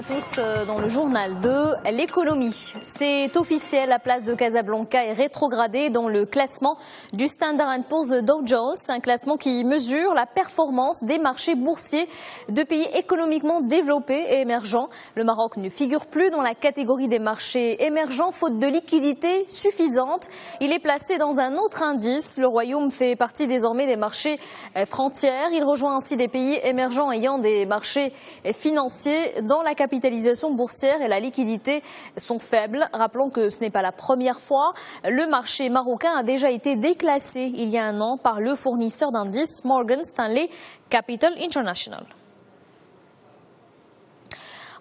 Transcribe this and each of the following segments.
à tous dans le journal de l'économie. C'est officiel, la place de Casablanca est rétrogradée dans le classement du Standard & Poor's Dow Jones, un classement qui mesure la performance des marchés boursiers de pays économiquement développés et émergents. Le Maroc ne figure plus dans la catégorie des marchés émergents faute de liquidité suffisante. Il est placé dans un autre indice. Le Royaume fait partie désormais des marchés frontières. Il rejoint ainsi des pays émergents ayant des marchés financiers dont la capitalisation boursière et la liquidité sont faibles. Rappelons que ce n'est pas la première fois. Le marché marocain a déjà été déclassé il y a un an par le fournisseur d'indices Morgan Stanley Capital International.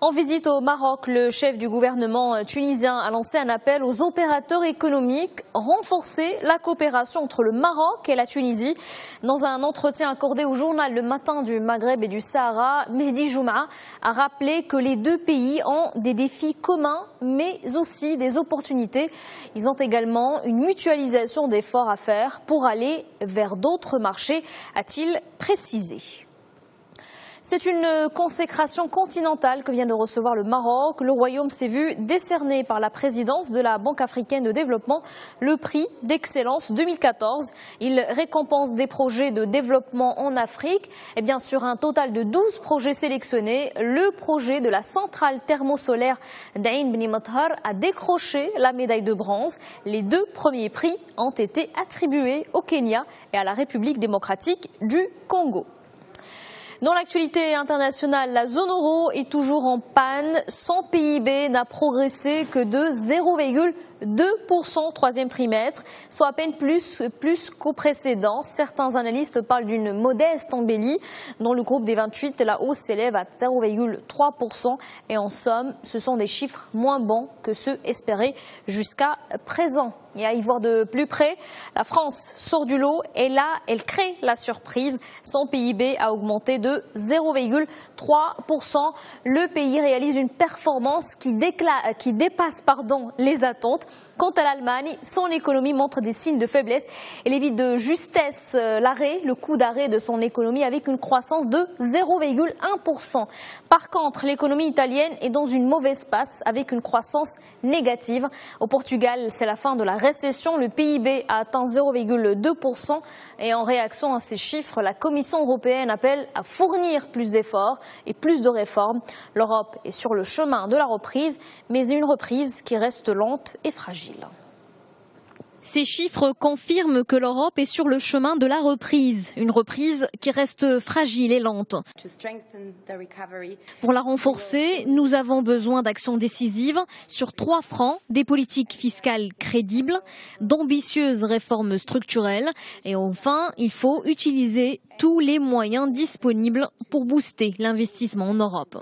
En visite au Maroc, le chef du gouvernement tunisien a lancé un appel aux opérateurs économiques, renforcer la coopération entre le Maroc et la Tunisie. Dans un entretien accordé au journal Le Matin du Maghreb et du Sahara, Mehdi Jouma a rappelé que les deux pays ont des défis communs, mais aussi des opportunités. Ils ont également une mutualisation d'efforts à faire pour aller vers d'autres marchés, a-t-il précisé. C'est une consécration continentale que vient de recevoir le Maroc. Le Royaume s'est vu décerner par la présidence de la Banque africaine de développement le prix d'excellence 2014. Il récompense des projets de développement en Afrique. Et bien sur un total de 12 projets sélectionnés, le projet de la centrale thermosolaire d'Ain Bni Mathar a décroché la médaille de bronze. Les deux premiers prix ont été attribués au Kenya et à la République démocratique du Congo. Dans l'actualité internationale, la zone euro est toujours en panne. Son PIB n'a progressé que de 0,2% au troisième trimestre, soit à peine plus qu'au précédent. Certains analystes parlent d'une modeste embellie. Dans le groupe des 28, la hausse s'élève à 0,3%. Et en somme, ce sont des chiffres moins bons que ceux espérés jusqu'à présent. Et à y voir de plus près, la France sort du lot et là, elle crée la surprise. Son PIB a augmenté de 0,3%. Le pays réalise une performance qui dépasse les attentes. Quant à l'Allemagne, son économie montre des signes de faiblesse. Elle évite de justesse le coup d'arrêt de son économie avec une croissance de 0,1%. Par contre, l'économie italienne est dans une mauvaise passe avec une croissance négative. Au Portugal, c'est la fin de la récession. Le PIB a atteint 0,2% et en réaction à ces chiffres, la Commission européenne appelle à fournir plus d'efforts et plus de réformes. L'Europe est sur le chemin de la reprise, mais une reprise qui reste lente et fragile. Ces chiffres confirment que l'Europe est sur le chemin de la reprise, une reprise qui reste fragile et lente. Pour la renforcer, nous avons besoin d'actions décisives sur 3 fronts, des politiques fiscales crédibles, d'ambitieuses réformes structurelles et enfin, il faut utiliser tous les moyens disponibles pour booster l'investissement en Europe.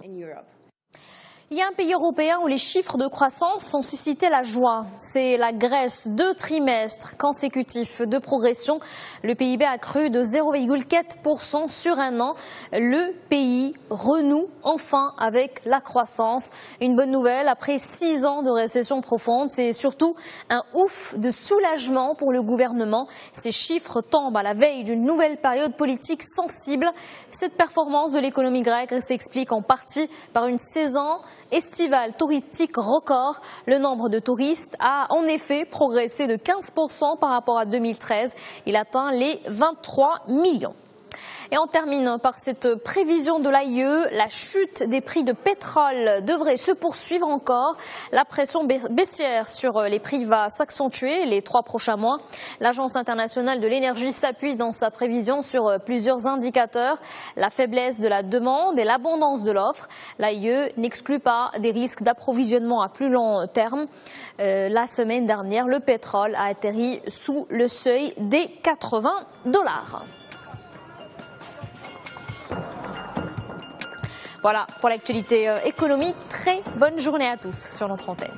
Il y a un pays européen où les chiffres de croissance ont suscité la joie. C'est la Grèce. 2 trimestres consécutifs de progression. Le PIB a cru de 0,4% sur un an. Le pays renoue enfin avec la croissance. Une bonne nouvelle, après 6 ans de récession profonde, c'est surtout un ouf de soulagement pour le gouvernement. Ces chiffres tombent à la veille d'une nouvelle période politique sensible. Cette performance de l'économie grecque s'explique en partie par une saison estivale touristique record. Le nombre de touristes a en effet progressé de 15% par rapport à 2013. Il atteint les 23 millions. Et on termine par cette prévision de l'AIE. La chute des prix de pétrole devrait se poursuivre encore. La pression baissière sur les prix va s'accentuer les 3 prochains mois. L'Agence internationale de l'énergie s'appuie dans sa prévision sur plusieurs indicateurs. La faiblesse de la demande et l'abondance de l'offre. L'AIE n'exclut pas des risques d'approvisionnement à plus long terme. La semaine dernière, le pétrole a atterri sous le seuil des $80. Voilà pour l'actualité économique. Très bonne journée à tous sur notre antenne.